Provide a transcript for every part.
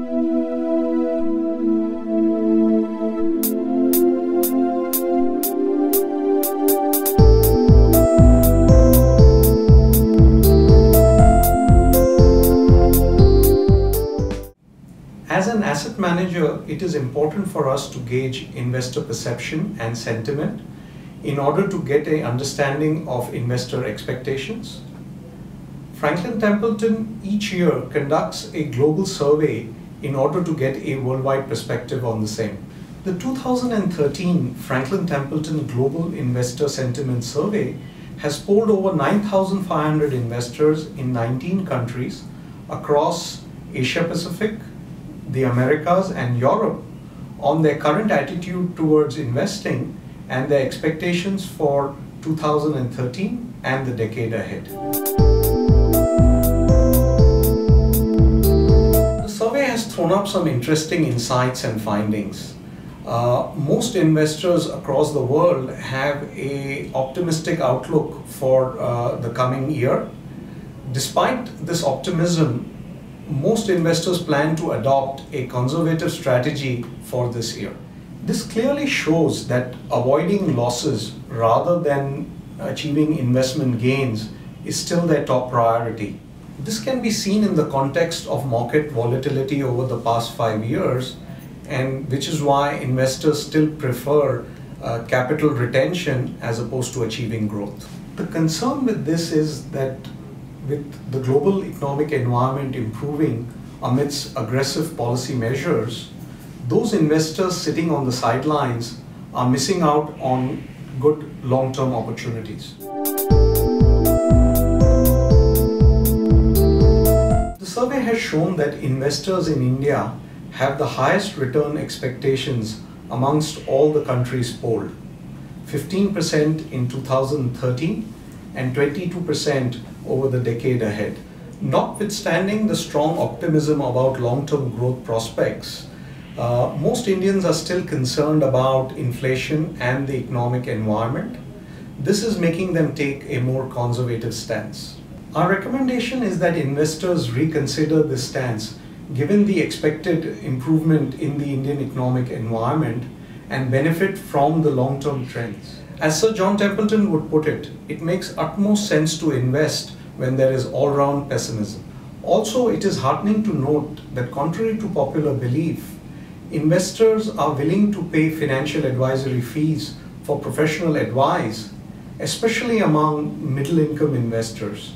As an asset manager, it is important for us to gauge investor perception and sentiment in order to get an understanding of investor expectations. Franklin Templeton each year conducts a global survey in order to get a worldwide perspective on the same. The 2013 Franklin Templeton Global Investor Sentiment Survey has polled over 9,500 investors in 19 countries across Asia Pacific, the Americas and Europe on their current attitude towards investing and their expectations for 2013 and the decade ahead. The survey has thrown up some interesting insights and findings. Most investors across the world have an optimistic outlook for the coming year. Despite this optimism, most investors plan to adopt a conservative strategy for this year. This clearly shows that avoiding losses rather than achieving investment gains is still their top priority. This can be seen in the context of market volatility over the past 5 years, and which is why investors still prefer capital retention as opposed to achieving growth. The concern with this is that with the global economic environment improving amidst aggressive policy measures, those investors sitting on the sidelines are missing out on good long-term opportunities. The survey has shown that investors in India have the highest return expectations amongst all the countries polled, 15% in 2013 and 22% over the decade ahead. Notwithstanding the strong optimism about long-term growth prospects, most Indians are still concerned about inflation and the economic environment. This is making them take a more conservative stance. Our recommendation is that investors reconsider this stance given the expected improvement in the Indian economic environment and benefit from the long-term trends. As Sir John Templeton would put it, it makes utmost sense to invest when there is all-round pessimism. Also, it is heartening to note that contrary to popular belief, investors are willing to pay financial advisory fees for professional advice, especially among middle-income investors.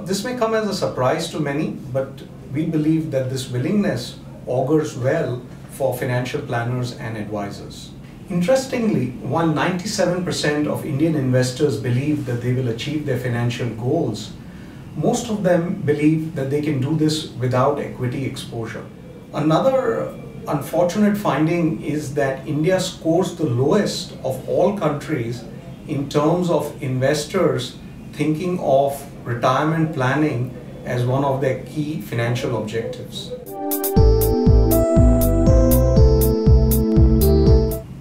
This may come as a surprise to many, but we believe that this willingness augurs well for financial planners and advisors. Interestingly, while 97% of Indian investors believe that they will achieve their financial goals, most of them believe that they can do this without equity exposure. Another unfortunate finding is that India scores the lowest of all countries in terms of investors thinking of retirement planning as one of their key financial objectives.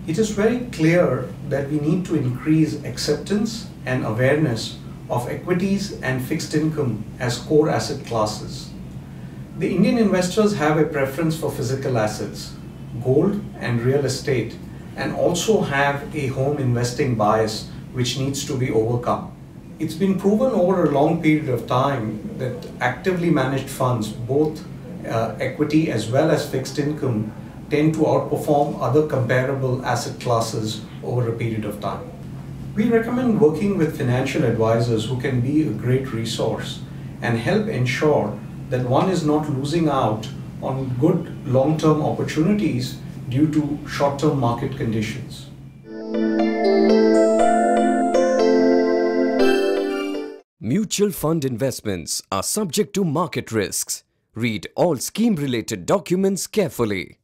It is very clear that we need to increase acceptance and awareness of equities and fixed income as core asset classes. The Indian investors have a preference for physical assets, gold and real estate, and also have a home investing bias which needs to be overcome. It's been proven over a long period of time that actively managed funds, both equity as well as fixed income, tend to outperform other comparable asset classes over a period of time. We recommend working with financial advisors who can be a great resource and help ensure that one is not losing out on good long-term opportunities due to short-term market conditions. Mutual fund investments are subject to market risks. Read all scheme-related documents carefully.